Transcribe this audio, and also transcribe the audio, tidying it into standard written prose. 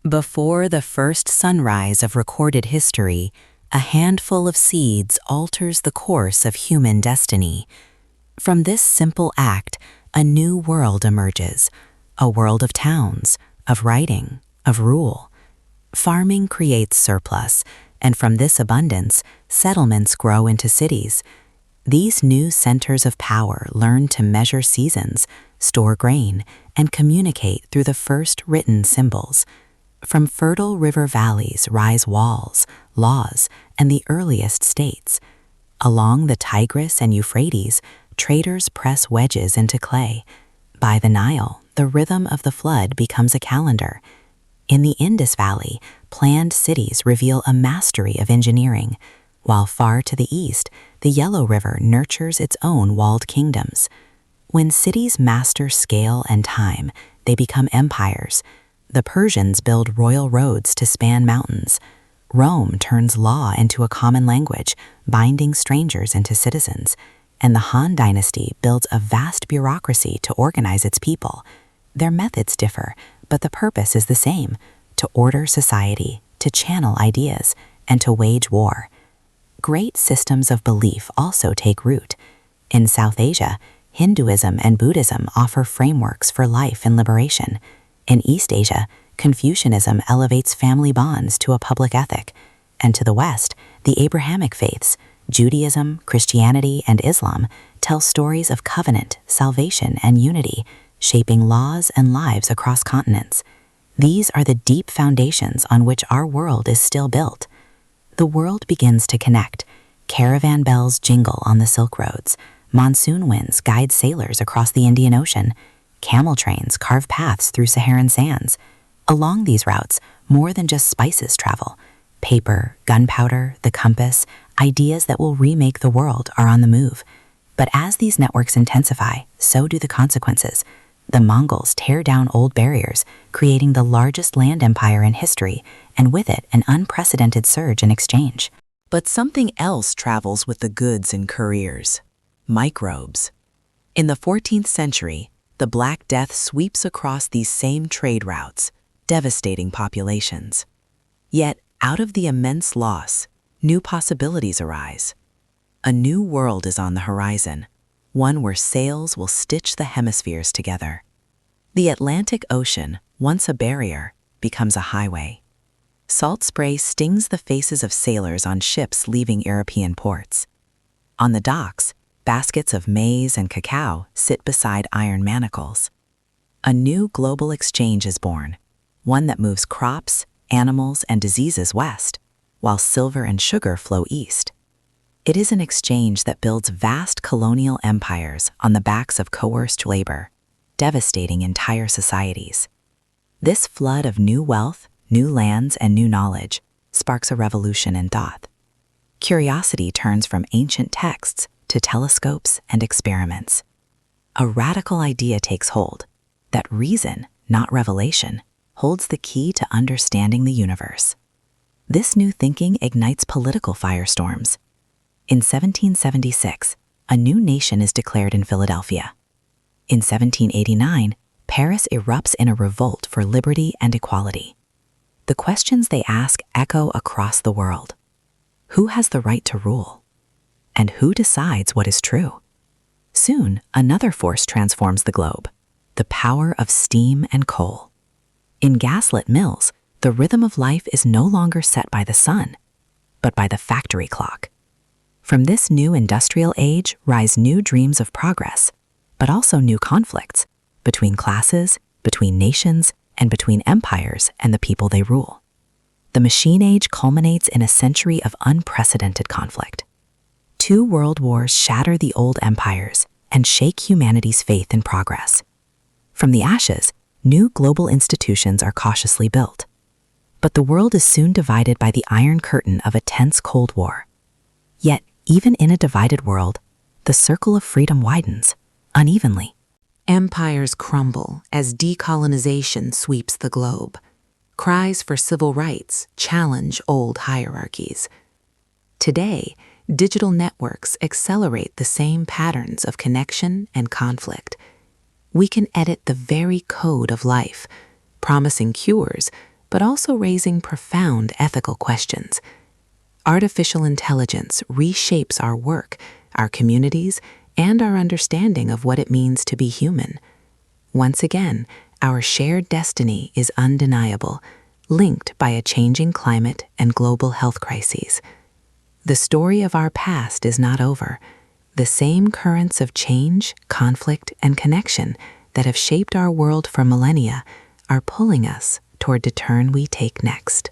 Before the first sunrise of recorded history, a handful of seeds alters the course of human destiny. From this simple act, a new world emerges, a world of towns, of writing, of rule. Farming creates surplus, and from this abundance, settlements grow into cities. These new centers of power learn to measure seasons, store grain, and communicate through the first written symbols. From fertile river valleys rise walls, laws, and the earliest states. Along the Tigris and Euphrates, traders press wedges into clay. By the Nile, the rhythm of the flood becomes a calendar. In the Indus Valley, planned cities reveal a mastery of engineering, while far to the east, the Yellow River nurtures its own walled kingdoms. When cities master scale and time, they become empires. The Persians build royal roads to span mountains. Rome turns law into a common language, binding strangers into citizens. And the Han dynasty builds a vast bureaucracy to organize its people. Their methods differ, but the purpose is the same: to order society, to channel ideas, and to wage war. Great systems of belief also take root. In South Asia, Hinduism and Buddhism offer frameworks for life and liberation. In East Asia, Confucianism elevates family bonds to a public ethic. And to the West, the Abrahamic faiths, Judaism, Christianity, and Islam, tell stories of covenant, salvation, and unity, shaping laws and lives across continents. These are the deep foundations on which our world is still built. The world begins to connect. Caravan bells jingle on the Silk Roads. Monsoon winds guide sailors across the Indian Ocean. Camel trains carve paths through Saharan sands. Along these routes, more than just spices travel. Paper, gunpowder, the compass, ideas that will remake the world are on the move. But as these networks intensify, so do the consequences. The Mongols tear down old barriers, creating the largest land empire in history, and with it an unprecedented surge in exchange. But something else travels with the goods and couriers: microbes. In the 14th century, the Black Death sweeps across these same trade routes, devastating populations. Yet, out of the immense loss, new possibilities arise. A new world is on the horizon, one where sails will stitch the hemispheres together. The Atlantic Ocean, once a barrier, becomes a highway. Salt spray stings the faces of sailors on ships leaving European ports. On the docks, baskets of maize and cacao sit beside iron manacles. A new global exchange is born, one that moves crops, animals, and diseases west, while silver and sugar flow east. It is an exchange that builds vast colonial empires on the backs of coerced labor, devastating entire societies. This flood of new wealth, new lands, and new knowledge sparks a revolution in thought. Curiosity turns from ancient texts to telescopes and experiments. A radical idea takes hold, that reason, not revelation, holds the key to understanding the universe. This new thinking ignites political firestorms. In 1776, a new nation is declared in Philadelphia. In 1789, Paris erupts in a revolt for liberty and equality. The questions they ask echo across the world. Who has the right to rule? And who decides what is true? Soon, another force transforms the globe: the power of steam and coal. In gaslit mills, the rhythm of life is no longer set by the sun, but by the factory clock. From this new industrial age rise new dreams of progress, but also new conflicts between classes, between nations, and between empires and the people they rule. The machine age culminates in a century of unprecedented conflict. 2 world wars shatter the old empires and shake humanity's faith in progress. From the ashes, new global institutions are cautiously built. But the world is soon divided by the Iron Curtain of a tense Cold War. Yet, even in a divided world, the circle of freedom widens, unevenly. Empires crumble as decolonization sweeps the globe. Cries for civil rights challenge old hierarchies. Today, digital networks accelerate the same patterns of connection and conflict. We can edit the very code of life, promising cures, but also raising profound ethical questions. Artificial intelligence reshapes our work, our communities, and our understanding of what it means to be human. Once again, our shared destiny is undeniable, linked by a changing climate and global health crises. The story of our past is not over. The same currents of change, conflict, and connection that have shaped our world for millennia are pulling us toward the turn we take next.